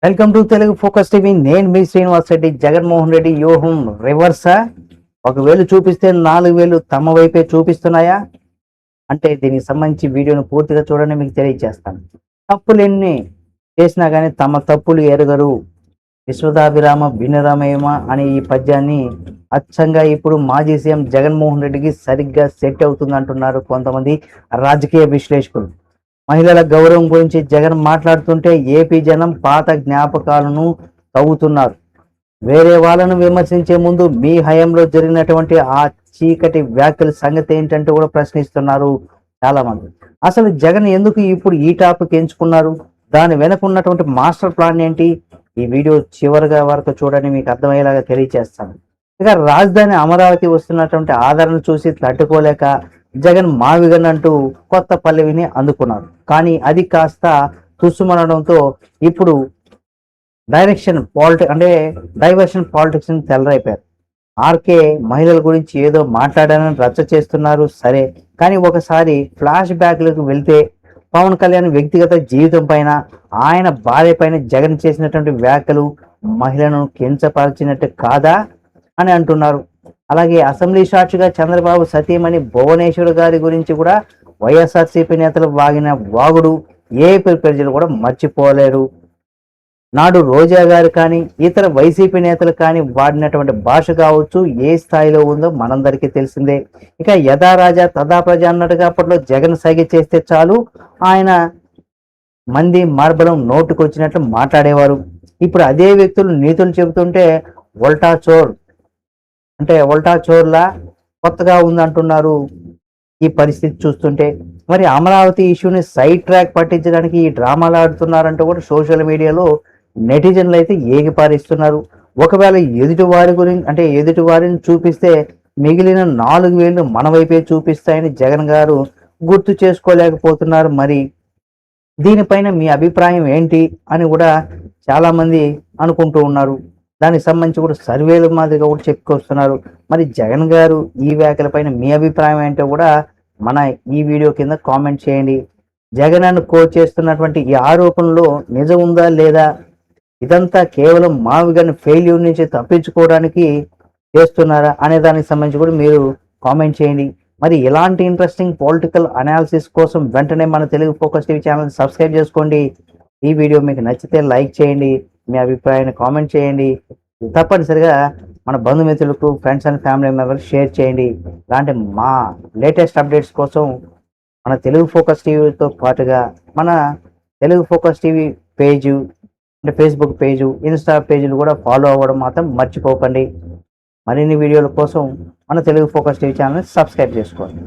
Welcome to Telugu focus TV. నేను మీ శ్రీనివాస్ రెడ్డి. జగన్మోహన్ రెడ్డి వ్యూహం రివర్సా? ఒకవేళ చూపిస్తే 4,000 తమ వైపే చూపిస్తున్నాయా అంటే దీనికి సంబంధించి వీడియోను పూర్తిగా చూడండి, మీకు తెలియజేస్తాను. తప్పులు ఎన్ని చేసినా కానీ తమ తప్పులు ఎరగరు, విశ్వదాభిరామ వినరామేమ అనే ఈ పద్యాన్ని అచ్చంగా ఇప్పుడు మాజీ సీఎం జగన్మోహన్ రెడ్డికి సరిగ్గా సెట్ అవుతుంది అంటున్నారు కొంతమంది రాజకీయ విశ్లేషకులు. మహిళల గౌరవం గురించి జగన్ మాట్లాడుతుంటే ఏపీ జనం పాత జ్ఞాపకాలను తవ్వుతున్నారు. వేరే వాళ్ళను విమర్శించే ముందు మీ హయాంలో జరిగినటువంటి ఆ చీకటి వ్యాఖ్యల సంగతి ఏంటంటే కూడా ప్రశ్నిస్తున్నారు చాలా మంది. అసలు జగన్ ఎందుకు ఇప్పుడు ఈ టాపిక్ ఎంచుకున్నారు? దాని వెనక ఉన్నటువంటి మాస్టర్ ప్లాన్ ఏంటి? ఈ వీడియో చివరిగా వరకు చూడండి, మీకు అర్థమయ్యేలాగా తెలియజేస్తాను. ఇక రాజధాని అమరావతి వస్తున్నటువంటి ఆదరణ చూసి తట్టుకోలేక జగన్ మావిగన్ అంటూ కొత్త పల్లవిని అందుకున్నారు. కానీ అది కాస్త తుస్సుమనడంతో ఇప్పుడు డైవర్షన్ పాలిటిక్స్ తెల్లరైపోయారు. ఆర్కే మహిళల గురించి ఏదో మాట్లాడానని రచ్చ చేస్తున్నారు సరే, కానీ ఒకసారి ఫ్లాష్ బ్యాక్లకు వెళ్తే పవన్ కళ్యాణ్ వ్యక్తిగత జీవితం పైన, ఆయన భార్య పైన జగన్ చేసినటువంటి వ్యాఖ్యలు మహిళను కించపరిచినట్టు కాదా అని అంటున్నారు. అలాగే అసెంబ్లీ సాక్షిగా చంద్రబాబు సతీమణి భువనేశ్వర్ గారి గురించి కూడా వైఎస్ఆర్సీపీ నేతలు వాగిన వాగుడు ఏపీ ప్రజలు కూడా మర్చిపోలేరు. నాడు రోజా గారు కానీ ఇతర వైసీపీ నేతలు కానీ వాడినటువంటి భాష కావచ్చు ఏ స్థాయిలో ఉందో మనందరికీ తెలిసిందే. ఇక యథా రాజా తదా ప్రజ అన్నట్టుగా అప్పట్లో జగన్ సైగ చేస్తే చాలు ఆయన మంది మార్బలం నోటుకొచ్చినట్లు మాట్లాడేవారు. ఇప్పుడు అదే వ్యక్తులు నీతులు చెబుతుంటే ఉల్టా చోర్లా కొత్తగా ఉందంటున్నారు. ఈ పరిస్థితి చూస్తుంటే మరి అమరావతి ఇష్యూని సైడ్ ట్రాక్ పట్టించడానికి ఈ డ్రామాలు ఆడుతున్నారంటూ కూడా సోషల్ మీడియాలో నెటిజన్లు అయితే ఏగిపారిస్తున్నారు. ఒకవేళ ఎదుటి వారిని చూపిస్తే మిగిలిన 4,000 మన వైపే చూపిస్తాయని జగన్ గారు గుర్తు చేసుకోలేకపోతున్నారు. మరి దీనిపైన మీ అభిప్రాయం ఏంటి అని కూడా చాలా మంది అనుకుంటూ ఉన్నారు. దానికి సంబంధించి కూడా సర్వేల మాదిరిగా కూడా చెప్పుకొస్తున్నారు. మరి జగన్ గారు ఈ వ్యాఖ్యలపైన మీ అభిప్రాయం ఏంటో కూడా మన ఈ వీడియో కింద కామెంట్ చేయండి. జగన్ అని చేస్తున్నటువంటి ఈ ఆరోపణలో నిజం ఉందా లేదా, ఇదంతా కేవలం మావిగన్ ఫెయిల్యూర్ నుంచి తప్పించుకోవడానికి చేస్తున్నారా అనే దానికి సంబంధించి కూడా మీరు కామెంట్ చేయండి. మరి ఇలాంటి ఇంట్రెస్టింగ్ పొలిటికల్ అనాలిసిస్ కోసం వెంటనే మన Telugu focus TV channel subscribe చేసుకోండి. ఈ వీడియో మీకు నచ్చితే లైక్ చేయండి, మీ అభిప్రాయాన్ని కామెంట్ చేయండి. తప్పనిసరిగా మన బంధుమిత్రులకు, friends and family members share చేయండి. ఇలాంటి మా లేటెస్ట్ అప్డేట్స్ కోసం మన తెలుగు ఫోకస్ టీవీతో పాటుగా మన తెలుగు ఫోకస్ టీవీ పేజు అంటే ఫేస్బుక్ పేజు, ఇన్స్టా పేజీలు కూడా ఫాలో అవ్వడం మాత్రం మర్చిపోకండి. మరిన్ని వీడియోల కోసం మన Telugu focus TV channel subscribe చేసుకోండి.